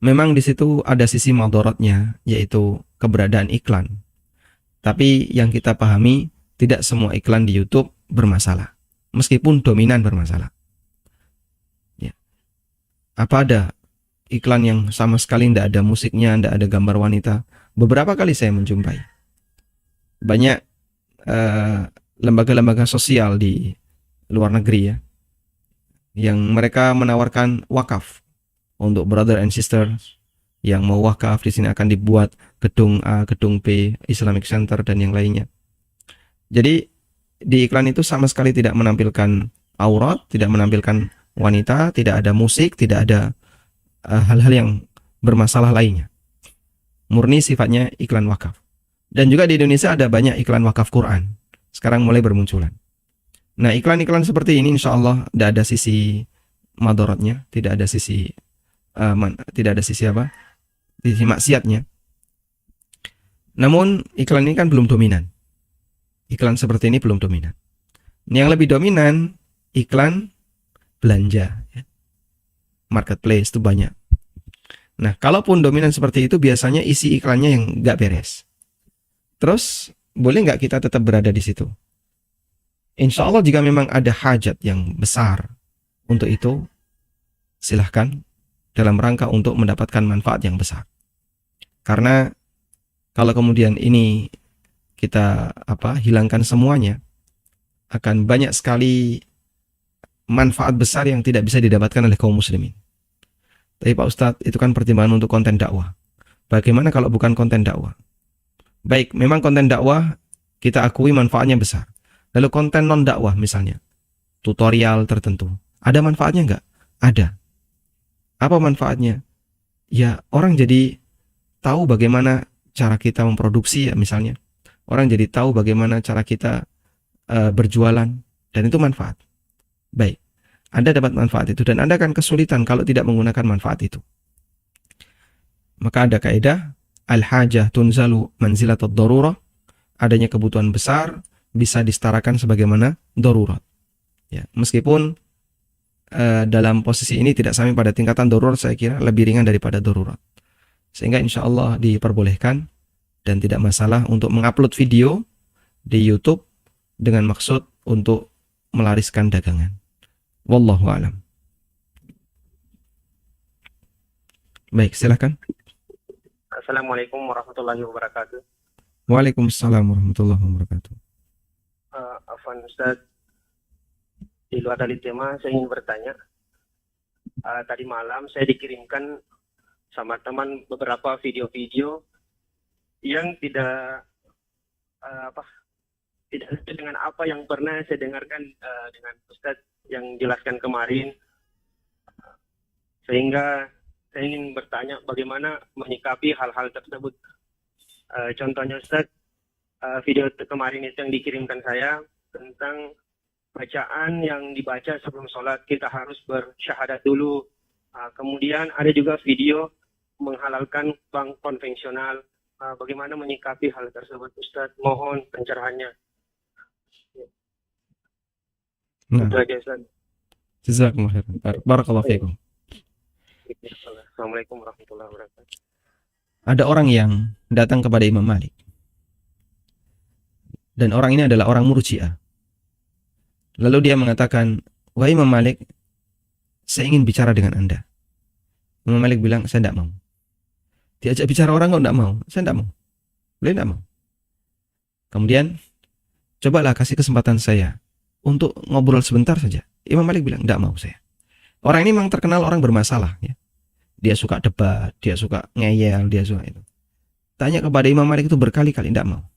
Memang di situ ada sisi madaratnya, yaitu keberadaan iklan. Tapi yang kita pahami, tidak semua iklan di YouTube bermasalah, meskipun dominan bermasalah. Ya. Apa ada iklan yang sama sekali tidak ada musiknya, tidak ada gambar wanita? Beberapa kali saya menjumpai. Banyak lembaga-lembaga sosial di luar negeri ya, yang mereka menawarkan wakaf untuk brother and sister yang mau wakaf. Di sini akan dibuat gedung A, gedung B, Islamic Center dan yang lainnya. Jadi di iklan itu sama sekali tidak menampilkan aurat, tidak menampilkan wanita, tidak ada musik, tidak ada hal-hal yang bermasalah lainnya. Murni sifatnya iklan wakaf. Dan juga di Indonesia ada banyak iklan wakaf Quran. Sekarang mulai bermunculan. Nah, iklan-iklan seperti ini insya Allah tidak ada sisi madaratnya, tidak ada sisi sisi maksiatnya. Namun iklan ini kan belum dominan. Iklan seperti ini belum dominan. Yang lebih dominan iklan belanja, ya. Marketplace itu banyak. Nah, kalaupun dominan seperti itu, biasanya isi iklannya yang nggak beres. Terus boleh nggak kita tetap berada di situ? Insya Allah jika memang ada hajat yang besar untuk itu, silahkan, dalam rangka untuk mendapatkan manfaat yang besar. Karena kalau kemudian ini kita hilangkan semuanya, akan banyak sekali manfaat besar yang tidak bisa didapatkan oleh kaum muslimin. Tapi Pak Ustadz, itu kan pertimbangan untuk konten dakwah. Bagaimana kalau bukan konten dakwah? Baik, memang konten dakwah kita akui manfaatnya besar. Lalu konten non dakwah misalnya, tutorial tertentu, ada manfaatnya nggak? Ada. Apa manfaatnya? Ya, orang jadi tahu bagaimana cara kita memproduksi ya misalnya. Orang jadi tahu bagaimana cara kita berjualan, dan itu manfaat. Baik, Anda dapat manfaat itu, dan Anda akan kesulitan kalau tidak menggunakan manfaat itu. Maka ada kaidah, al-hajah tunzalu manzilatud darurah, adanya kebutuhan besar bisa disetarakan sebagaimana darurat. Ya, meskipun dalam posisi ini tidak sampai pada tingkatan darurat, saya kira lebih ringan daripada darurat. Sehingga insya Allah diperbolehkan dan tidak masalah untuk mengupload video di YouTube dengan maksud untuk melariskan dagangan. Wallahu a'lam. Baik, silakan. Assalamualaikum warahmatullahi wabarakatuh. Waalaikumsalam warahmatullahi wabarakatuh. Afwan Ustaz, di luar dari tema saya ingin bertanya. Tadi malam saya dikirimkan sama teman beberapa video-video yang tidak sesuai dengan apa yang pernah saya dengarkan dengan Ustaz yang jelaskan kemarin, sehingga saya ingin bertanya bagaimana menyikapi hal-hal tersebut. Contohnya Ustaz, video kemarin itu yang dikirimkan saya tentang bacaan yang dibaca sebelum sholat, kita harus bersyahadat dulu. Kemudian ada juga video menghalalkan bank konvensional. Bagaimana menyikapi hal tersebut Ustaz? Mohon pencerahannya. Nah, Itu aja Ustaz. jazakumullah khairan. Barakallahu fiikum. Assalamualaikum warahmatullahi wabarakatuh. Ada orang yang datang kepada Imam Malik. Dan orang ini adalah orang Murji'ah. Lalu dia mengatakan, "Wahai Imam Malik, saya ingin bicara dengan Anda." Imam Malik bilang, "Saya tidak mau." Diajak bicara orang kok tidak mau. "Saya tidak mau." Beliau tidak mau. Kemudian, "Cobalah kasih kesempatan saya untuk ngobrol sebentar saja." Imam Malik bilang, "Tidak mau saya." Orang ini memang terkenal orang bermasalah, ya. Dia suka debat, dia suka ngeyel, dia suka itu. Tanya kepada Imam Malik itu berkali-kali, tidak mau.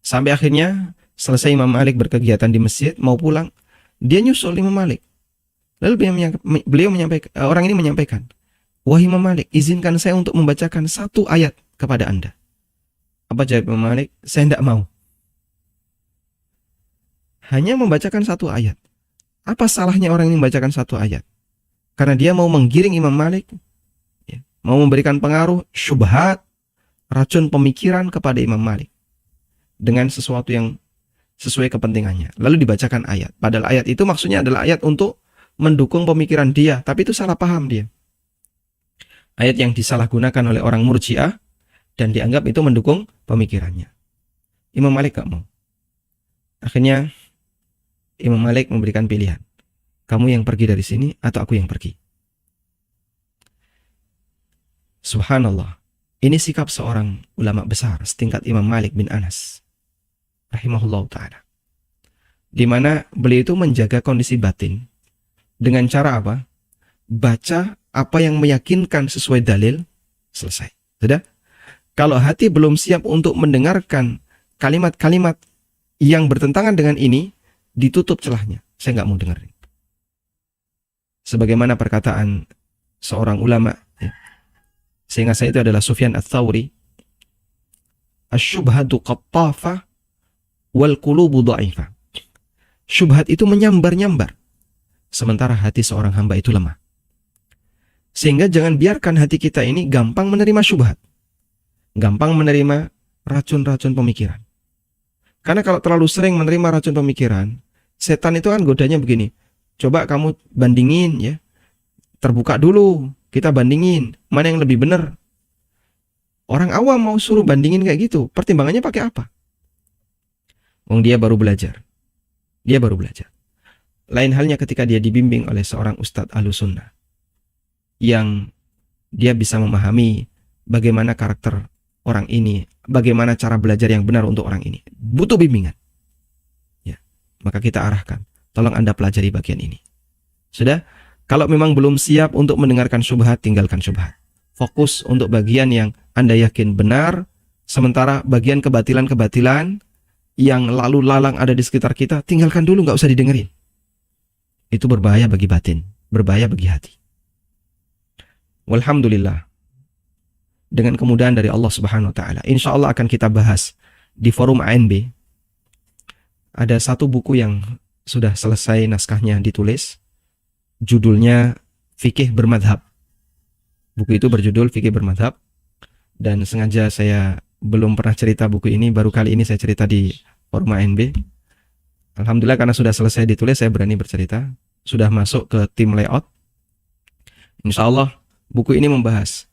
Sampai akhirnya selesai Imam Malik berkegiatan di masjid, mau pulang, dia nyusul Imam Malik. Lalu beliau menyampaikan, orang ini menyampaikan, "Wahai Imam Malik, izinkan saya untuk membacakan satu ayat kepada Anda." Apa jawab Imam Malik? Saya tidak mau. Hanya membacakan satu ayat. Apa salahnya orang yang membacakan satu ayat? Karena dia mau menggiring Imam Malik, ya, mau memberikan pengaruh syubhat, racun pemikiran kepada Imam Malik dengan sesuatu yang sesuai kepentingannya. Lalu dibacakan ayat. Padahal ayat itu maksudnya adalah ayat untuk mendukung pemikiran dia, tapi itu salah paham dia. Ayat yang disalahgunakan oleh orang Murji'ah dan dianggap itu mendukung pemikirannya. Imam Malik gak mau. Akhirnya Imam Malik memberikan pilihan. Kamu yang pergi dari sini atau aku yang pergi. Subhanallah. Ini sikap seorang ulama besar setingkat Imam Malik bin Anas rahimahullah ta'ala. Di mana beliau itu menjaga kondisi batin dengan cara apa? Baca apa yang meyakinkan sesuai dalil, selesai. Sudah? Kalau hati belum siap untuk mendengarkan kalimat-kalimat yang bertentangan dengan ini, ditutup celahnya. Saya nggak mau dengerin. Sebagaimana perkataan seorang ulama, ya. Seingat saya itu adalah Sufyan Ats-Tsauri, "Asy-syubhatu qattafa wal qulubu dha'ifah." Syubhat itu menyambar-nyambar, sementara hati seorang hamba itu lemah. Sehingga jangan biarkan hati kita ini gampang menerima syubhat, gampang menerima racun-racun pemikiran. Karena kalau terlalu sering menerima racun pemikiran, setan itu kan godanya begini. Coba kamu bandingin ya. Terbuka dulu, kita bandingin mana yang lebih benar. Orang awam mau suruh bandingin kayak gitu, pertimbangannya pakai apa? Wong dia baru belajar. Dia baru belajar. Lain halnya ketika dia dibimbing oleh seorang ustadz Ahlussunnah yang dia bisa memahami bagaimana karakter orang ini, bagaimana cara belajar yang benar untuk orang ini. Butuh bimbingan. Ya, maka kita arahkan. Tolong Anda pelajari bagian ini. Sudah? Kalau memang belum siap untuk mendengarkan syubhat, tinggalkan syubhat. Fokus untuk bagian yang Anda yakin benar, sementara bagian kebatilan-kebatilan yang lalu lalang ada di sekitar kita, tinggalkan dulu, nggak usah didengerin. Itu berbahaya bagi batin, berbahaya bagi hati. Walhamdulillah. Dengan kemudahan dari Allah Subhanahu wa taala, insya Allah akan kita bahas di forum ANB. Ada satu buku yang sudah selesai naskahnya ditulis, judulnya Fikih Bermadhab. Buku itu berjudul Fikih Bermadhab, dan sengaja saya belum pernah cerita buku ini, baru kali ini saya cerita di forum ANB. Alhamdulillah karena sudah selesai ditulis, saya berani bercerita, sudah masuk ke tim layout. Insya Allah buku ini membahas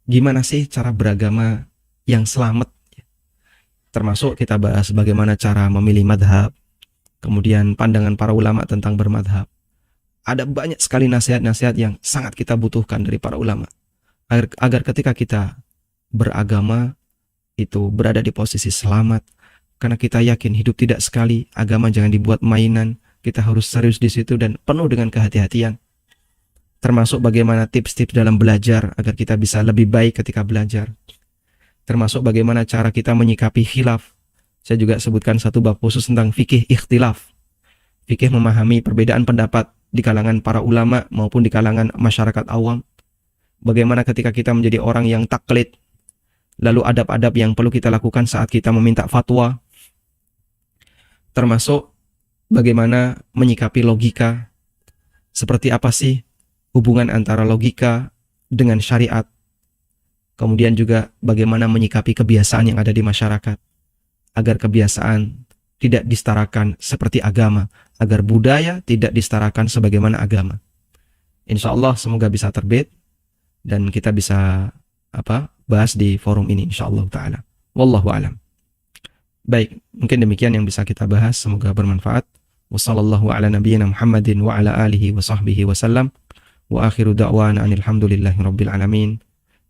gimana sih cara beragama yang selamat. Termasuk kita bahas bagaimana cara memilih madhab, kemudian pandangan para ulama tentang bermadhab. Ada banyak sekali nasihat-nasihat yang sangat kita butuhkan dari para ulama. Agar ketika kita beragama, itu berada di posisi selamat. Karena kita yakin hidup tidak sekali, agama jangan dibuat mainan. Kita harus serius di situ dan penuh dengan kehati-hatian. Termasuk bagaimana tips-tips dalam belajar agar kita bisa lebih baik ketika belajar. Termasuk bagaimana cara kita menyikapi khilaf. Saya juga sebutkan satu bab khusus tentang fikih ikhtilaf. Fikih memahami perbedaan pendapat di kalangan para ulama maupun di kalangan masyarakat awam. Bagaimana ketika kita menjadi orang yang taklid. Lalu adab-adab yang perlu kita lakukan saat kita meminta fatwa. Termasuk bagaimana menyikapi logika. Seperti apa sih hubungan antara logika dengan syariat. Kemudian juga bagaimana menyikapi kebiasaan yang ada di masyarakat. Agar kebiasaan tidak disetarakan seperti agama. Agar budaya tidak disetarakan sebagaimana agama. Insya Allah semoga bisa terbit. Dan kita bisa bahas di forum ini insya Allah ta'ala. Wallahu a'lam. Baik, mungkin demikian yang bisa kita bahas. Semoga bermanfaat. Wassallallahu ala nabiyyina Muhammadin wa ala alihi wa sahbihi wa sallam. Wa akhiru da'wana anilhamdulillahi rabbil alamin.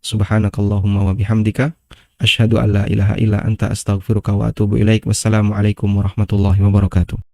Subhanakallahumma wa bihamdika. Asyhadu an la ilaha illa anta astaghfiruka wa atubu ilaik. Wassalamualaikum warahmatullahi wabarakatuh.